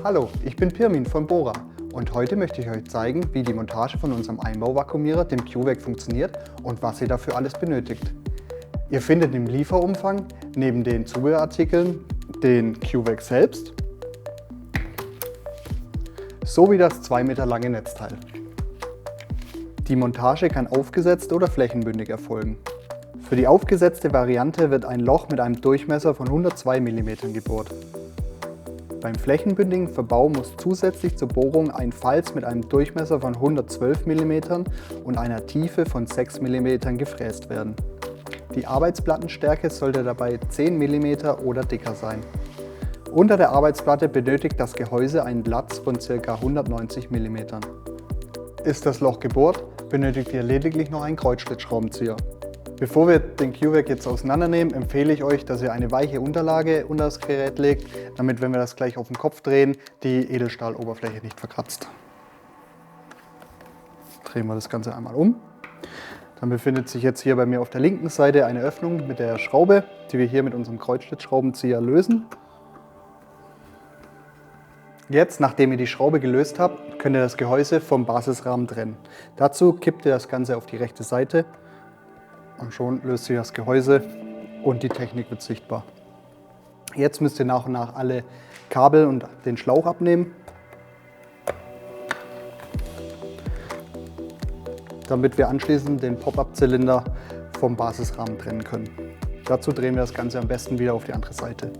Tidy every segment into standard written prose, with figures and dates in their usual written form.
Hallo, ich bin Pirmin von Bora und heute möchte ich euch zeigen, wie die Montage von unserem Einbauvakuumierer, dem CuVac, funktioniert und was ihr dafür alles benötigt. Ihr findet im Lieferumfang neben den Zubehörartikeln den CuVac selbst sowie das 2 Meter lange Netzteil. Die Montage kann aufgesetzt oder flächenbündig erfolgen. Für die aufgesetzte Variante wird ein Loch mit einem Durchmesser von 102 mm gebohrt. Beim flächenbündigen Verbau muss zusätzlich zur Bohrung ein Falz mit einem Durchmesser von 112 mm und einer Tiefe von 6 mm gefräst werden. Die Arbeitsplattenstärke sollte dabei 10 mm oder dicker sein. Unter der Arbeitsplatte benötigt das Gehäuse einen Platz von ca. 190 mm. Ist das Loch gebohrt, benötigt ihr lediglich noch einen Kreuzschlitzschraubenzieher. Bevor wir den CuVac jetzt auseinandernehmen, empfehle ich euch, dass ihr eine weiche Unterlage unter das Gerät legt, damit, wenn wir das gleich auf den Kopf drehen, die Edelstahloberfläche nicht verkratzt. Drehen wir das Ganze einmal um. Dann befindet sich jetzt hier bei mir auf der linken Seite eine Öffnung mit der Schraube, die wir hier mit unserem Kreuzschlitzschraubenzieher lösen. Jetzt, nachdem ihr die Schraube gelöst habt, könnt ihr das Gehäuse vom Basisrahmen trennen. Dazu kippt ihr das Ganze auf die rechte Seite. Und schon löst sich das Gehäuse und die Technik wird sichtbar. Jetzt müsst ihr nach und nach alle Kabel und den Schlauch abnehmen, damit wir anschließend den Pop-up-Zylinder vom Basisrahmen trennen können. Dazu drehen wir das Ganze am besten wieder auf die andere Seite.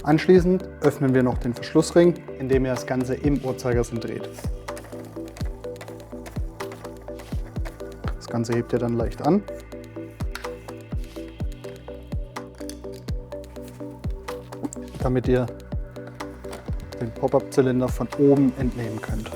Anschließend öffnen wir noch den Verschlussring, indem ihr das Ganze im Uhrzeigersinn dreht. Das Ganze hebt ihr dann leicht an. Damit ihr den Pop-up-Zylinder von oben entnehmen könnt.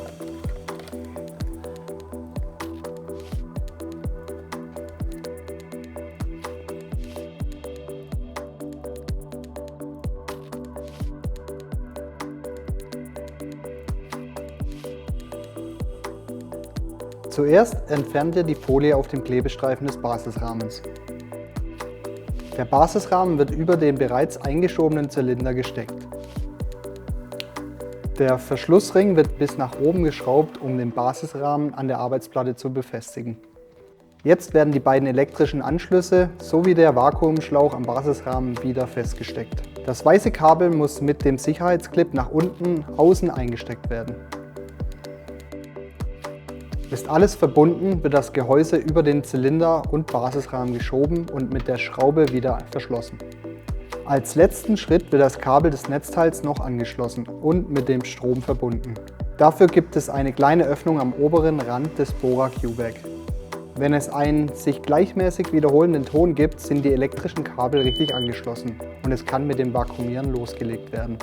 Zuerst entfernt ihr die Folie auf dem Klebestreifen des Basisrahmens. Der Basisrahmen wird über den bereits eingeschobenen Zylinder gesteckt. Der Verschlussring wird bis nach oben geschraubt, um den Basisrahmen an der Arbeitsplatte zu befestigen. Jetzt werden die beiden elektrischen Anschlüsse sowie der Vakuumschlauch am Basisrahmen wieder festgesteckt. Das weiße Kabel muss mit dem Sicherheitsclip nach unten außen eingesteckt werden. Ist alles verbunden, wird das Gehäuse über den Zylinder und Basisrahmen geschoben und mit der Schraube wieder verschlossen. Als letzten Schritt wird das Kabel des Netzteils noch angeschlossen und mit dem Strom verbunden. Dafür gibt es eine kleine Öffnung am oberen Rand des Bora CuVac. Wenn es einen sich gleichmäßig wiederholenden Ton gibt, sind die elektrischen Kabel richtig angeschlossen und es kann mit dem Vakuumieren losgelegt werden.